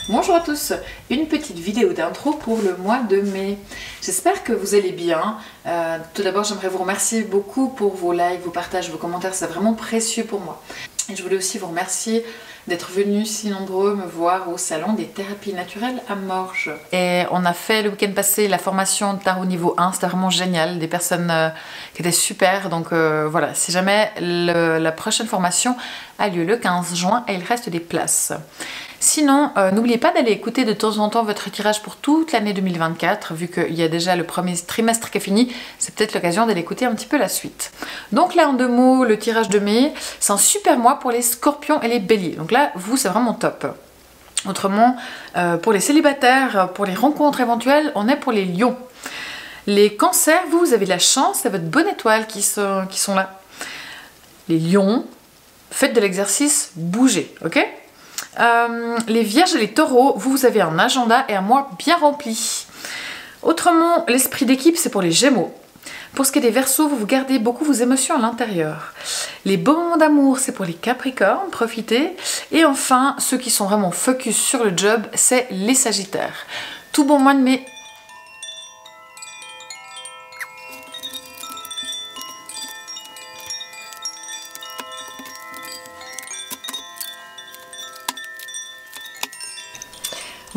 Bonjour à tous, une petite vidéo d'intro pour le mois de mai. J'espère que vous allez bien. Tout d'abord, j'aimerais vous remercier beaucoup pour vos likes, vos partages, vos commentaires, c'est vraiment précieux pour moi. Et je voulais aussi vous remercier d'être venus si nombreux me voir au salon des thérapies naturelles à Morges. Et on a fait le week-end passé la formation de tarot niveau 1, c'était vraiment génial, des personnes qui étaient super. Donc voilà, si jamais la prochaine formation a lieu le 15 juin et il reste des places. Sinon, n'oubliez pas d'aller écouter de temps en temps votre tirage pour toute l'année 2024, vu qu'il y a déjà le premier trimestre qui est fini, c'est peut-être l'occasion d'aller écouter un petit peu la suite. Donc là, en 2 mots, le tirage de mai, c'est un super mois pour les scorpions et les béliers. Donc là, vous, c'est vraiment top. Autrement, pour les célibataires, pour les rencontres éventuelles, on est pour les lions. Les cancers, vous avez de la chance, c'est votre bonne étoile qui sont là. Les lions, faites de l'exercice, bougez, ok ? Les vierges et les taureaux, vous avez un agenda et un mois bien rempli. Autrement, l'esprit d'équipe, c'est pour les gémeaux. Pour ce qui est des verseaux, vous gardez beaucoup vos émotions à l'intérieur. Les beaux moments d'amour, c'est pour les capricornes, profitez. Et enfin, ceux qui sont vraiment focus sur le job, c'est les sagittaires. Tout bon mois de mai.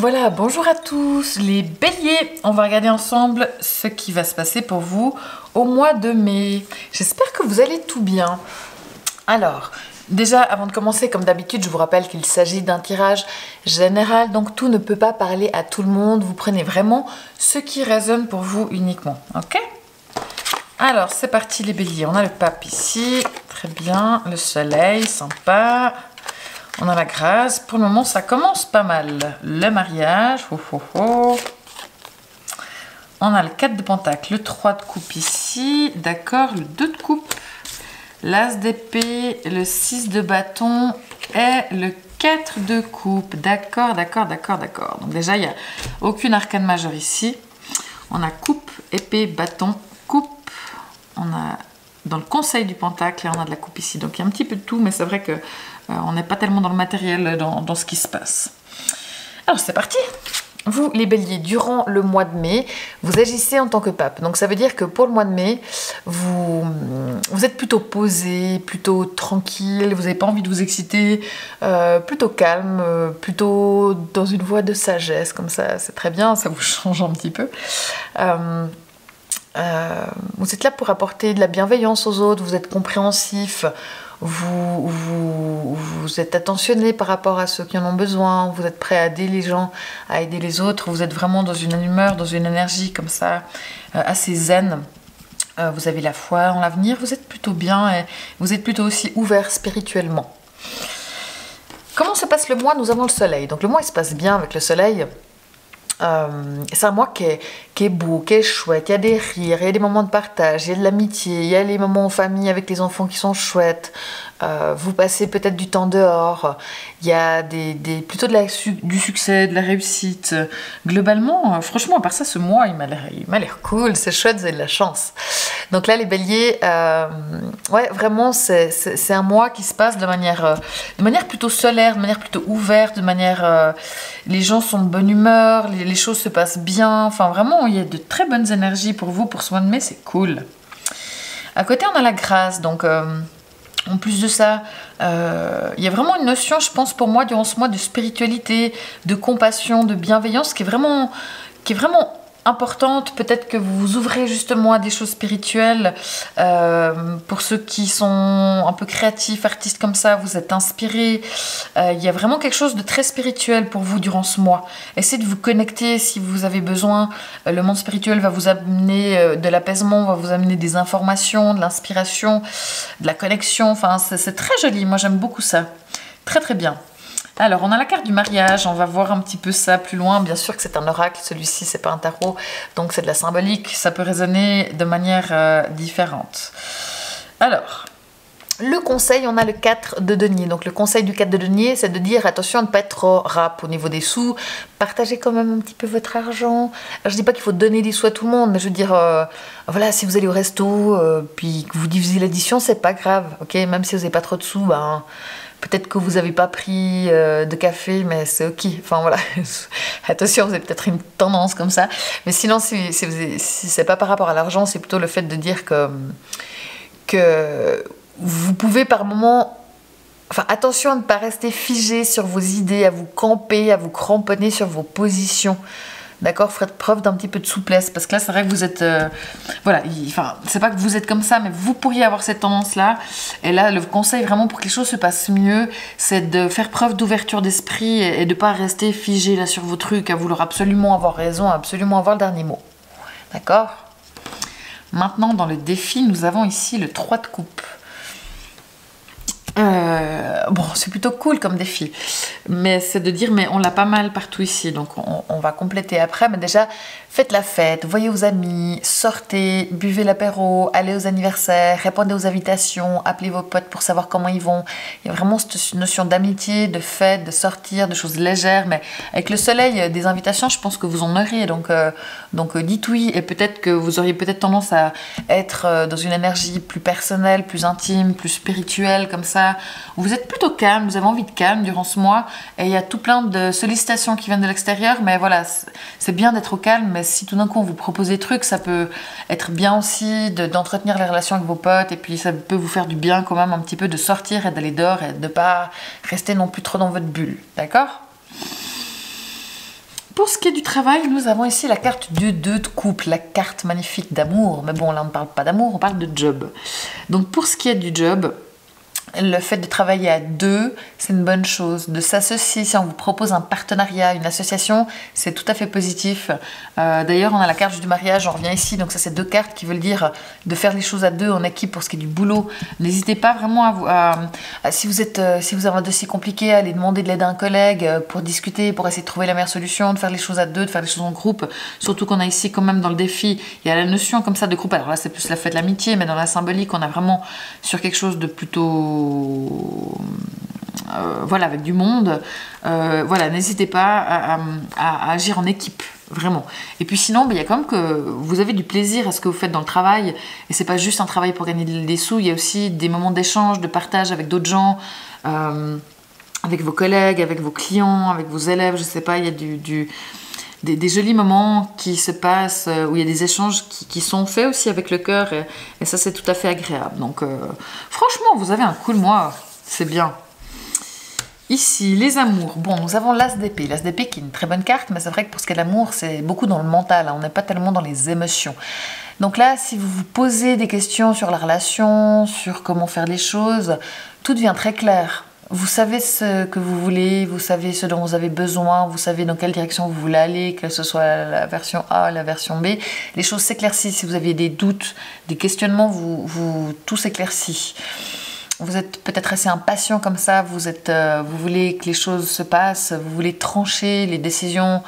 Voilà, bonjour à tous les béliers. On va regarder ensemble ce qui va se passer pour vous au mois de mai. J'espère que vous allez tout bien. Alors, déjà, avant de commencer, comme d'habitude, je vous rappelle qu'il s'agit d'un tirage général, donc tout ne peut pas parler à tout le monde. Vous prenez vraiment ce qui résonne pour vous uniquement, ok ? Alors, c'est parti les béliers. On a le pape ici, très bien. Le soleil, sympa. On a la grâce. Pour le moment, ça commence pas mal. Le mariage. Oh, oh, oh. On a le 4 de pentacle, le 3 de coupe ici. D'accord, le 2 de coupe. L'as d'épée, le 6 de bâton et le 4 de coupe. D'accord, d'accord, d'accord, d'accord. Donc déjà, il n'y a aucune arcane majeure ici. On a coupe, épée, bâton, coupe. On a dans le conseil du pentacle et on a de la coupe ici. Donc il y a un petit peu de tout, mais c'est vrai que on n'est pas tellement dans le matériel, dans ce qui se passe. Alors c'est parti. Vous, les béliers, durant le mois de mai, vous agissez en tant que pape. Donc ça veut dire que pour le mois de mai, vous êtes plutôt posé, plutôt tranquille, vous n'avez pas envie de vous exciter, plutôt calme, plutôt dans une voie de sagesse, comme ça, c'est très bien, ça vous change un petit peu. Vous êtes là pour apporter de la bienveillance aux autres, vous êtes compréhensif, vous êtes attentionné par rapport à ceux qui en ont besoin, vous êtes prêt à aider les gens, à aider les autres, vous êtes vraiment dans une humeur, dans une énergie comme ça, assez zen. Vous avez la foi en l'avenir, vous êtes plutôt bien et vous êtes plutôt aussi ouvert spirituellement. Comment se passe le mois? Nous avons le soleil. Donc le mois il se passe bien avec le soleil. C'est un mois qui est beau, qui est chouette, il y a des rires, il y a des moments de partage, il y a de l'amitié, il y a les moments en famille avec les enfants qui sont chouettes, vous passez peut-être du temps dehors, il y a plutôt du succès, de la réussite. Globalement, franchement, à part ça, ce mois, il m'a l'air cool, c'est chouette, vous avez de la chance. Donc là, les béliers, ouais, vraiment, c'est un mois qui se passe de manière plutôt solaire, de manière plutôt ouverte, de manière... les gens sont de bonne humeur, les choses se passent bien, enfin vraiment, il y a de très bonnes énergies pour vous, pour ce mois de mai, c'est cool. À côté, on a la grâce, donc... en plus de ça, il y a vraiment une notion, je pense pour moi, durant ce mois de spiritualité, de compassion, de bienveillance qui est vraiment importante. Peut-être que vous vous ouvrez justement à des choses spirituelles. Pour ceux qui sont un peu créatifs, artistes comme ça, vous êtes inspirés. Il y a vraiment quelque chose de très spirituel pour vous durant ce mois. Essayez de vous connecter si vous avez besoin. Le monde spirituel va vous amener de l'apaisement, va vous amener des informations, de l'inspiration, de la connexion. Enfin, c'est très joli. Moi, j'aime beaucoup ça. Très, très bien. Alors, on a la carte du mariage, on va voir un petit peu ça plus loin. Bien sûr que c'est un oracle, celui-ci, c'est pas un tarot, donc c'est de la symbolique. Ça peut résonner de manière différente. Alors, Le conseil, on a le 4 de denier. Donc le conseil du 4 de denier, c'est de dire attention à ne pas être trop rap au niveau des sous. Partagez quand même un petit peu votre argent. Alors, je dis pas qu'il faut donner des sous à tout le monde, mais je veux dire, voilà, si vous allez au resto, puis que vous divisez l'addition, c'est pas grave, ok. Même si vous n'avez pas trop de sous, ben peut-être que vous n'avez pas pris de café, mais c'est ok. Enfin voilà, attention, vous avez peut-être une tendance comme ça. Mais sinon, si c'est pas par rapport à l'argent, c'est plutôt le fait de dire que vous pouvez par moment... Enfin, attention à ne pas rester figé sur vos idées, à vous camper, à vous cramponner sur vos positions. D'accord, faites preuve d'un petit peu de souplesse, parce que là, c'est vrai que vous êtes... voilà, enfin, c'est pas que vous êtes comme ça, mais vous pourriez avoir cette tendance-là. Et là, le conseil, vraiment, pour que les choses se passent mieux, c'est de faire preuve d'ouverture d'esprit et de pas rester figé là sur vos trucs, à vouloir absolument avoir raison, absolument avoir le dernier mot. D'accord? Maintenant, dans le défi, nous avons ici le 3 de coupe. Bon, c'est plutôt cool comme défi, mais c'est de dire, mais on l'a pas mal partout ici, donc on va compléter après. Mais déjà, faites la fête, voyez vos amis, sortez, buvez l'apéro, allez aux anniversaires, répondez aux invitations, appelez vos potes pour savoir comment ils vont. Il y a vraiment cette notion d'amitié, de fête, de sortir, de choses légères, mais avec le soleil des invitations, je pense que vous en aurez, donc dites oui, et peut-être que vous auriez peut-être tendance à être dans une énergie plus personnelle, plus intime, plus spirituelle, comme ça. Vous êtes plutôt calme, vous avez envie de calme durant ce mois, et il y a tout plein de sollicitations qui viennent de l'extérieur, mais voilà, c'est bien d'être au calme, mais si tout d'un coup on vous propose des trucs, ça peut être bien aussi d'entretenir les relations avec vos potes, et puis ça peut vous faire du bien quand même un petit peu de sortir et d'aller dehors, et de ne pas rester non plus trop dans votre bulle, d'accord? Pour ce qui est du travail, nous avons ici la carte du 2 de coupe, la carte magnifique d'amour, mais bon, là on ne parle pas d'amour, on parle de job. Donc pour ce qui est du job, le fait de travailler à deux, c'est une bonne chose. De s'associer, si on vous propose un partenariat, une association, c'est tout à fait positif. D'ailleurs, on a la carte du mariage, on revient ici, donc ça c'est deux cartes qui veulent dire de faire les choses à deux en équipe pour ce qui est du boulot. N'hésitez pas vraiment si vous avez un dossier compliqué, à aller demander de l'aide à un collègue pour discuter, pour essayer de trouver la meilleure solution, de faire les choses à deux, de faire les choses en groupe. Surtout qu'on a ici quand même dans le défi, il y a la notion comme ça de groupe. Alors là, c'est plus la fête de l'amitié, mais dans la symbolique, on a vraiment sur quelque chose de plutôt voilà, avec du monde, voilà, n'hésitez pas à agir en équipe, vraiment. Et puis sinon, il y a quand même que vous avez du plaisir à ce que vous faites dans le travail, et c'est pas juste un travail pour gagner des sous, il y a aussi des moments d'échange, de partage avec d'autres gens, avec vos collègues, avec vos clients, avec vos élèves, je sais pas, il y a des jolis moments qui se passent, où il y a des échanges qui sont faits aussi avec le cœur, et ça c'est tout à fait agréable. Donc franchement, vous avez un cool mois, c'est bien. Ici, les amours. Bon, nous avons l'As d'épée. L'As d'épée qui est une très bonne carte, mais c'est vrai que pour ce qui est de l'amour, c'est beaucoup dans le mental, hein. On n'est pas tellement dans les émotions. Donc là, si vous vous posez des questions sur la relation, sur comment faire les choses, tout devient très clair. Vous savez ce que vous voulez, vous savez ce dont vous avez besoin, vous savez dans quelle direction vous voulez aller, que ce soit la version A, la version B. Les choses s'éclaircissent. Si vous aviez des doutes, des questionnements, tout s'éclaircit. Vous êtes peut-être assez impatient comme ça, vous voulez que les choses se passent, vous voulez trancher, les décisions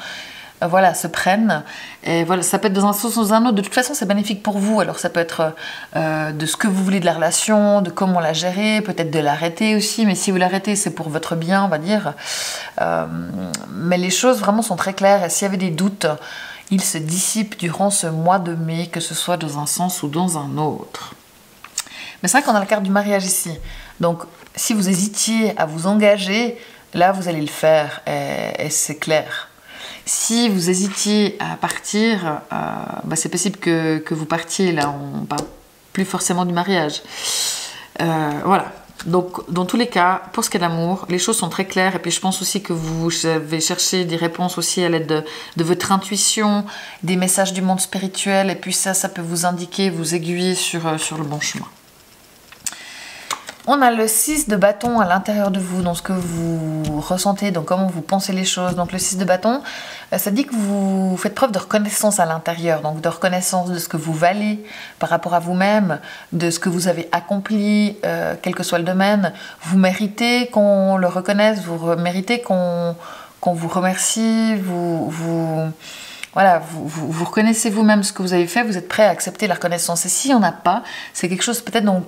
voilà, se prennent. Et voilà, ça peut être dans un sens ou dans un autre. De toute façon, c'est bénéfique pour vous. Alors, ça peut être de ce que vous voulez de la relation, de comment la gérer, peut-être de l'arrêter aussi. Mais si vous l'arrêtez, c'est pour votre bien, on va dire. Mais les choses vraiment sont très claires. Et s'il y avait des doutes, ils se dissipent durant ce mois de mai, que ce soit dans un sens ou dans un autre. Mais c'est vrai qu'on a la carte du mariage ici. Donc, si vous hésitiez à vous engager, là, vous allez le faire. Et c'est clair. Si vous hésitiez à partir, c'est possible que vous partiez. Là, on ne parle plus forcément du mariage. Voilà. Donc, dans tous les cas, pour ce qui est de l'amour, les choses sont très claires. Et puis, je pense aussi que vous avez cherché des réponses aussi à l'aide de votre intuition, des messages du monde spirituel. Et puis ça peut vous indiquer, vous aiguiller sur le bon chemin. On a le 6 de bâton à l'intérieur de vous, dans ce que vous ressentez, donc comment vous pensez les choses. Donc le 6 de bâton, ça dit que vous faites preuve de reconnaissance à l'intérieur, donc de reconnaissance de ce que vous valez par rapport à vous-même, de ce que vous avez accompli, quel que soit le domaine. Vous méritez qu'on le reconnaisse, vous méritez qu'on vous remercie, voilà, vous reconnaissez vous-même ce que vous avez fait, vous êtes prêt à accepter la reconnaissance. Et s'il n'y en a pas, c'est quelque chose peut-être dont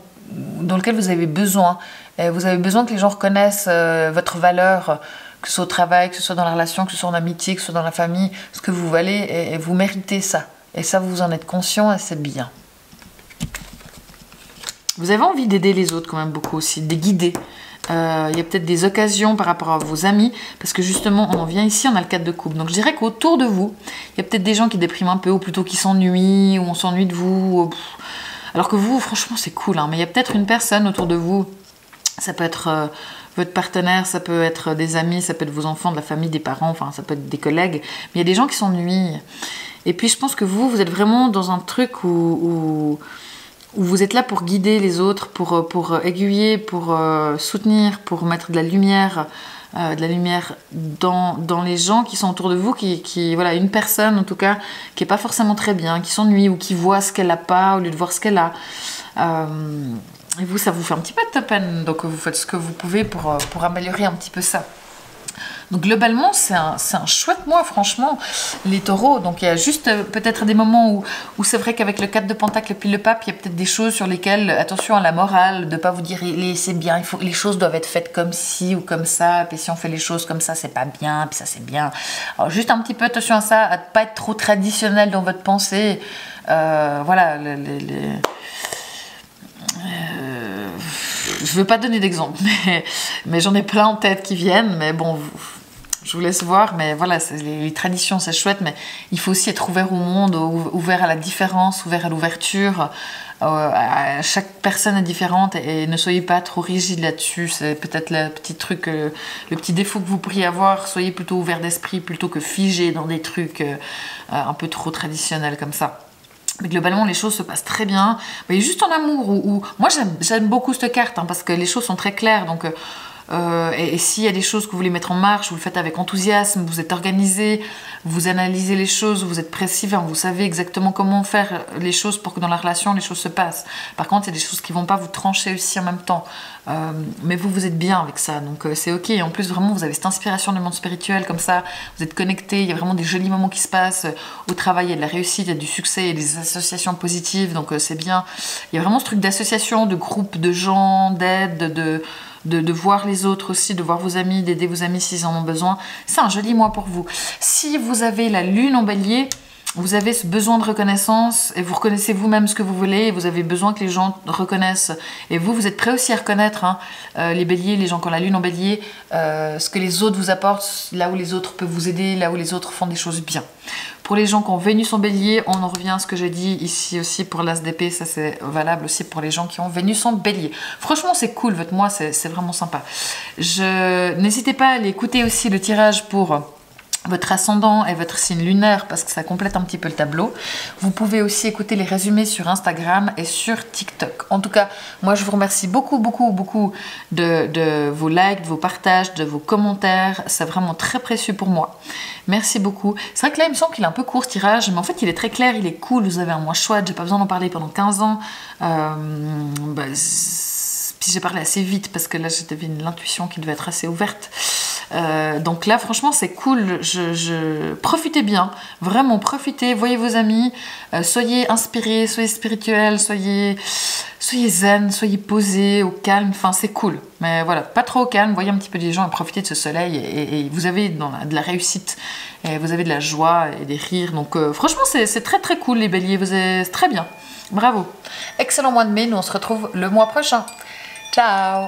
dans lequel vous avez besoin. Et vous avez besoin que les gens reconnaissent votre valeur, que ce soit au travail, que ce soit dans la relation, que ce soit en amitié, que ce soit dans la famille, ce que vous valez, et vous méritez ça. Et ça, vous en êtes conscient et c'est bien. Vous avez envie d'aider les autres quand même beaucoup aussi, de les guider. Il y a peut-être des occasions par rapport à vos amis, parce que justement, on en vient ici, on a le 4 de coupe. Donc je dirais qu'autour de vous, il y a peut-être des gens qui dépriment un peu, ou plutôt qui s'ennuient, ou on s'ennuie de vous. Alors que vous, franchement, c'est cool, hein, mais il y a peut-être une personne autour de vous, ça peut être votre partenaire, ça peut être des amis, ça peut être vos enfants, de la famille, des parents, enfin ça peut être des collègues, mais il y a des gens qui s'ennuient. Et puis je pense que vous êtes vraiment dans un truc où vous êtes là pour guider les autres, pour aiguiller, pour soutenir, pour mettre de la lumière dans les gens qui sont autour de vous, voilà, une personne en tout cas qui est pas forcément très bien, qui s'ennuie ou qui voit ce qu'elle n'a pas au lieu de voir ce qu'elle a. Et vous, ça vous fait un petit peu de peine, donc vous faites ce que vous pouvez pour améliorer un petit peu ça. Donc globalement, c'est un chouette mois, franchement, les taureaux. Donc il y a juste peut-être des moments où c'est vrai qu'avec le 4 de Pentacle et puis le pape, il y a peut-être des choses sur lesquelles, attention à la morale, de ne pas vous dire c'est bien, les choses doivent être faites comme ci ou comme ça, puis si on fait les choses comme ça, c'est pas bien, puis ça c'est bien. Alors juste un petit peu attention à ça, à ne pas être trop traditionnel dans votre pensée. Voilà, je veux pas donner d'exemple, mais j'en ai plein en tête qui viennent, mais bon, je vous laisse voir, mais voilà, les traditions c'est chouette, mais il faut aussi être ouvert au monde, ouvert à la différence, ouvert à l'ouverture. Chaque personne est différente et ne soyez pas trop rigide là-dessus. C'est peut-être le petit truc, le petit défaut que vous pourriez avoir. Soyez plutôt ouvert d'esprit plutôt que figé dans des trucs un peu trop traditionnels comme ça. Mais globalement, les choses se passent très bien. Mais juste en amour, moi j'aime beaucoup cette carte, hein, parce que les choses sont très claires. Donc, et s'il y a des choses que vous voulez mettre en marche, vous le faites avec enthousiasme, vous êtes organisé, vous analysez les choses, vous êtes précis, vous savez exactement comment faire les choses pour que dans la relation, les choses se passent. Par contre, il y a des choses qui ne vont pas vous trancher aussi en même temps. Mais vous êtes bien avec ça, donc c'est ok. Et en plus, vraiment, vous avez cette inspiration du monde spirituel, comme ça, vous êtes connecté, il y a vraiment des jolis moments qui se passent. Au travail, il y a de la réussite, il y a du succès, il y a des associations positives, donc c'est bien. Il y a vraiment ce truc d'association, de groupe, de gens, d'aide, de voir les autres aussi, de voir vos amis, d'aider vos amis s'ils en ont besoin. C'est un joli mois pour vous. Si vous avez la lune en bélier, vous avez ce besoin de reconnaissance et vous reconnaissez vous-même ce que vous voulez et vous avez besoin que les gens reconnaissent. Et vous êtes prêts aussi à reconnaître, hein, les béliers, les gens qui ont la lune en bélier, ce que les autres vous apportent, là où les autres peuvent vous aider, là où les autres font des choses bien. Pour les gens qui ont Vénus en bélier, on en revient à ce que j'ai dit ici aussi pour l'as d'épée, ça c'est valable aussi pour les gens qui ont Vénus en bélier. Franchement, c'est cool, votre mois, c'est vraiment sympa. N'hésitez pas à aller écouter aussi le tirage pour votre ascendant et votre signe lunaire parce que ça complète un petit peu le tableau. Vous pouvez aussi écouter les résumés sur Instagram et sur TikTok. En tout cas, moi je vous remercie beaucoup de vos likes, de vos partages, de vos commentaires. C'est vraiment très précieux pour moi. Merci beaucoup. C'est vrai que là il me semble qu'il est un peu court ce tirage, mais en fait il est très clair, il est cool. Vous avez un mois chouette, j'ai pas besoin d'en parler pendant 15 ans. Puis j'ai parlé assez vite parce que là j'avais l'intuition qui devait être assez ouverte. Donc là franchement c'est cool, profitez bien, vraiment profitez, voyez vos amis, soyez inspirés, soyez spirituels, soyez zen, soyez posés, au calme, enfin c'est cool, mais voilà, pas trop au calme, voyez un petit peu des gens et profitez de ce soleil et vous avez de la réussite, et vous avez de la joie et des rires, donc franchement c'est très cool les béliers, c'est très bien, bravo. Excellent mois de mai, nous on se retrouve le mois prochain, ciao.